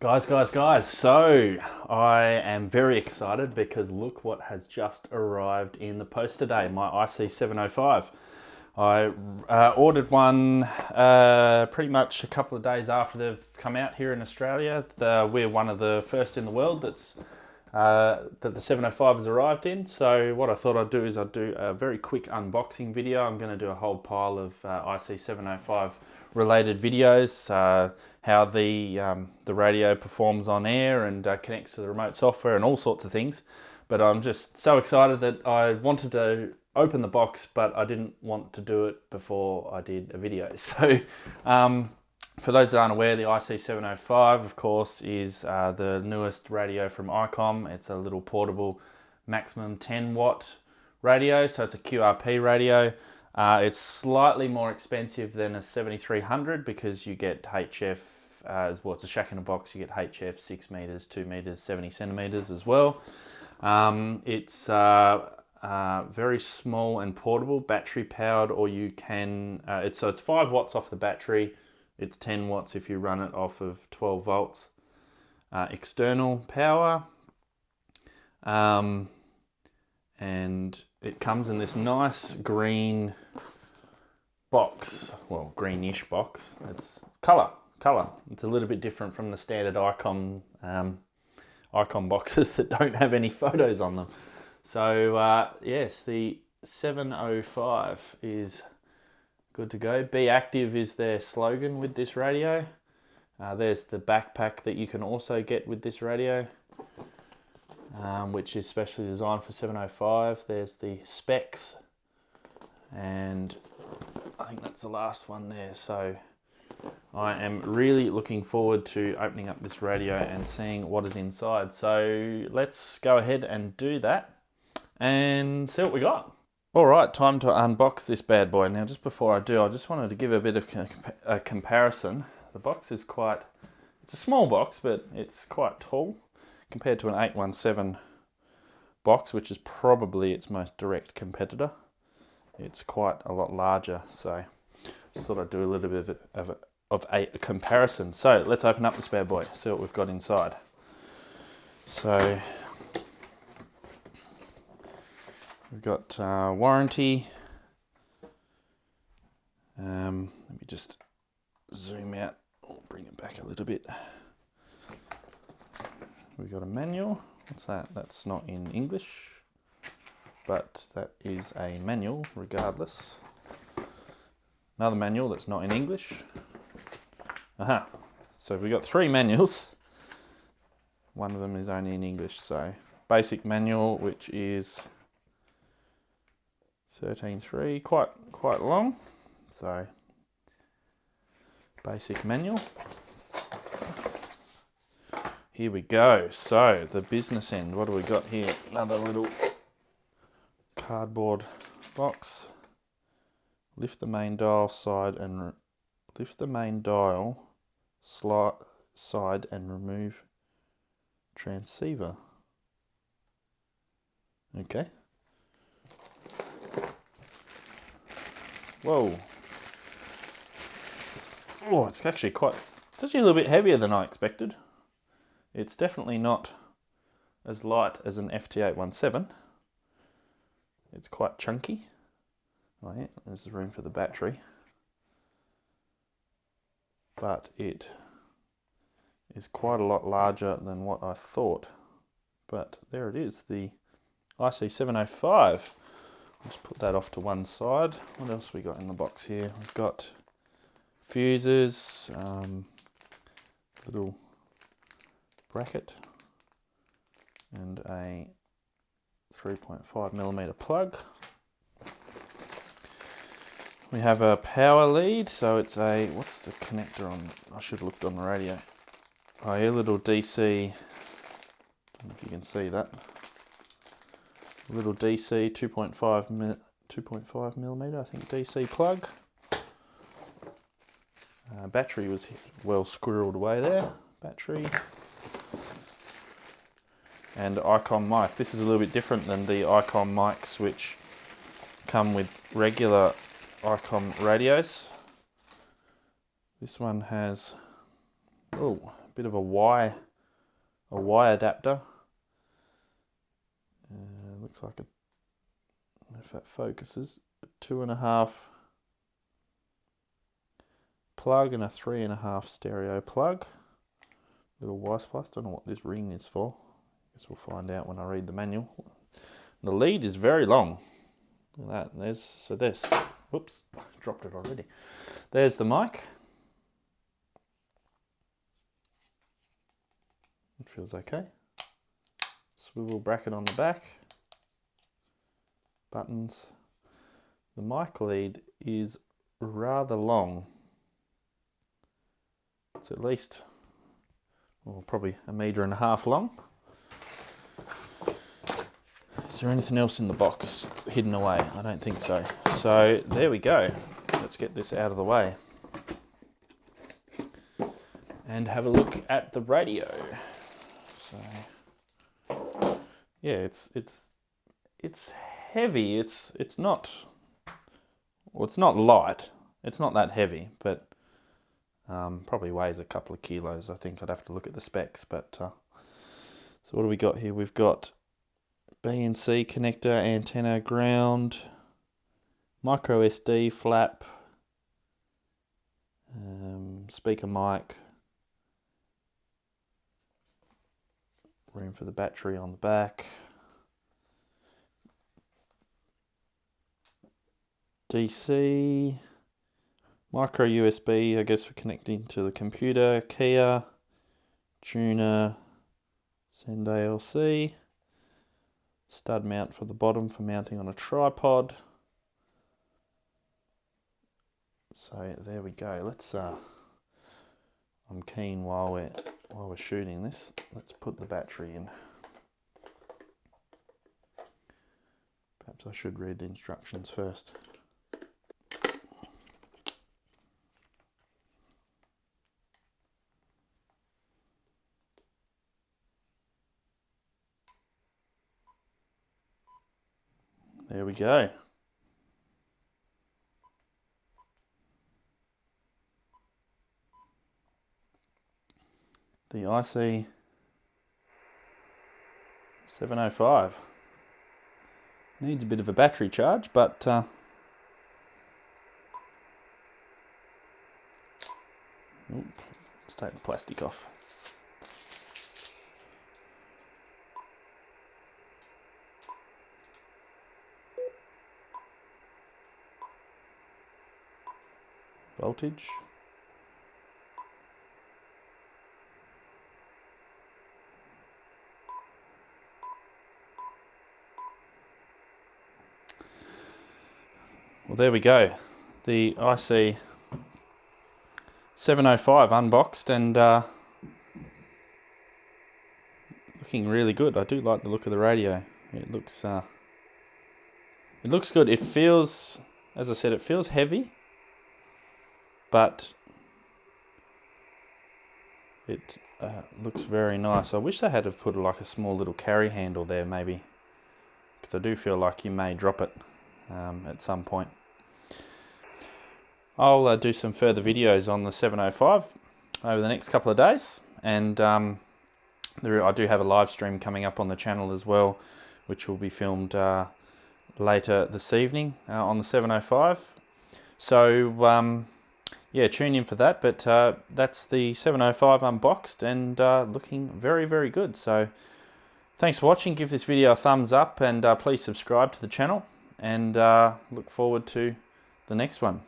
Guys, so I am very excited because look what has just arrived in the post today, my IC-705. I ordered one pretty much a couple of days after they've come out here in Australia. We're one of the first in the world that the 705 has arrived in. So what I thought I'd do is I'd do a very quick unboxing video. I'm going to do a whole pile of IC-705 related videos, how the radio performs on air and connects to the remote software and all sorts of things. But I'm just so excited that I wanted to open the box, but I didn't want to do it before I did a video. So for those that aren't aware, the IC-705, of course, is the newest radio from Icom. It's a little portable maximum 10 watt radio, so it's a QRP radio. It's slightly more expensive than a 7300 because you get HF, as well, it's a shack in a box, you get HF 6 meters, 2 meters, 70 centimeters as well. It's very small and portable, battery powered, or you can, it's 5 watts off the battery. It's 10 watts if you run it off of 12 volts. External power. And it comes in this nice green box, well, greenish box. It's colour. It's a little bit different from the standard Icom boxes that don't have any photos on them. So yes, the 705 is good to go. Be active is their slogan with this radio. There's the backpack that you can also get with this radio, which is specially designed for 705. There's the specs, and I think that's the last one there. So I am really looking forward to opening up this radio and seeing what is inside. So let's go ahead and do that and see what we got. All right, time to unbox this bad boy. Now, just before I do, I just wanted to give a bit of a comparison. The box is it's a small box, but it's quite tall compared to an 817 box, which is probably its most direct competitor. It's quite a lot larger, so just thought I'd do a little bit of a comparison. So let's open up this bad boy, see what we've got inside. So we've got warranty. Let me just zoom out, or bring it back a little bit. We've got a manual. What's that? That's not in English, but that is a manual regardless. Another manual that's not in English. Aha. So we've got 3 manuals. One of them is only in English. So basic manual, which is 13.3, quite long. So basic manual. Here we go. So the business end, what do we got here? Another little cardboard box. Lift the main dial side and side and remove transceiver. Okay. Whoa. Oh, it's actually a little bit heavier than I expected. It's definitely not as light as an FT817. It's quite chunky. Oh yeah, there's room for the battery. But it is quite a lot larger than what I thought. But there it is, the IC-705. Let's put that off to one side. What else we got in the box here? We've got fuses, little bracket, and a 3.5mm plug. We have a power lead, so it's what's the connector on? I should have looked on the radio. Oh yeah, little DC, I don't know if you can see that. Little DC 2.5mm, I think, DC plug. Battery was well squirreled away there. Battery. And Icom mic. This is a little bit different than the Icom mics which come with regular Icom radios. This one has bit of a Y adapter. Looks like if that focuses, a 2.5 plug and a 3.5 stereo plug. Little Y splice. Don't know what this ring is for. Guess we'll find out when I read the manual. The lead is very long. Look at that. There's. Whoops, dropped it already. There's the mic. It feels okay. Swivel bracket on the back. Buttons. The mic lead is rather long. It's at least, well, probably 1.5 meters long. Is there anything else in the box hidden away? I don't think so. So there we go. Let's get this out of the way and have a look at the radio. So yeah, it's heavy. It's not light. It's not that heavy, but probably weighs a couple of kilos. I think I'd have to look at the specs. But so what do we got here? We've got B and C connector, antenna, ground, micro SD flap, speaker mic, room for the battery on the back, DC, micro USB, I guess for connecting to the computer, Kia, tuner, send ALC, stud mount for the bottom for mounting on a tripod. So there we go. Let's I'm keen while we're shooting this, let's put the battery in. Perhaps I should read the instructions first. There we go. The IC-705 needs a bit of a battery charge, but let's take the plastic off. Voltage. Well, there we go. The IC-705 unboxed and looking really good. I do like the look of the radio. It looks good. It feels, as I said, it feels heavy, but it looks very nice. I wish they had have put like a small little carry handle there, maybe, because I do feel like you may drop it at some point. I'll do some further videos on the 705 over the next couple of days, and I do have a live stream coming up on the channel as well, which will be filmed later this evening on the 705. So yeah, tune in for that. But that's the 705 unboxed and looking very, very good. So thanks for watching. Give this video a thumbs up, and please subscribe to the channel, and look forward to the next one.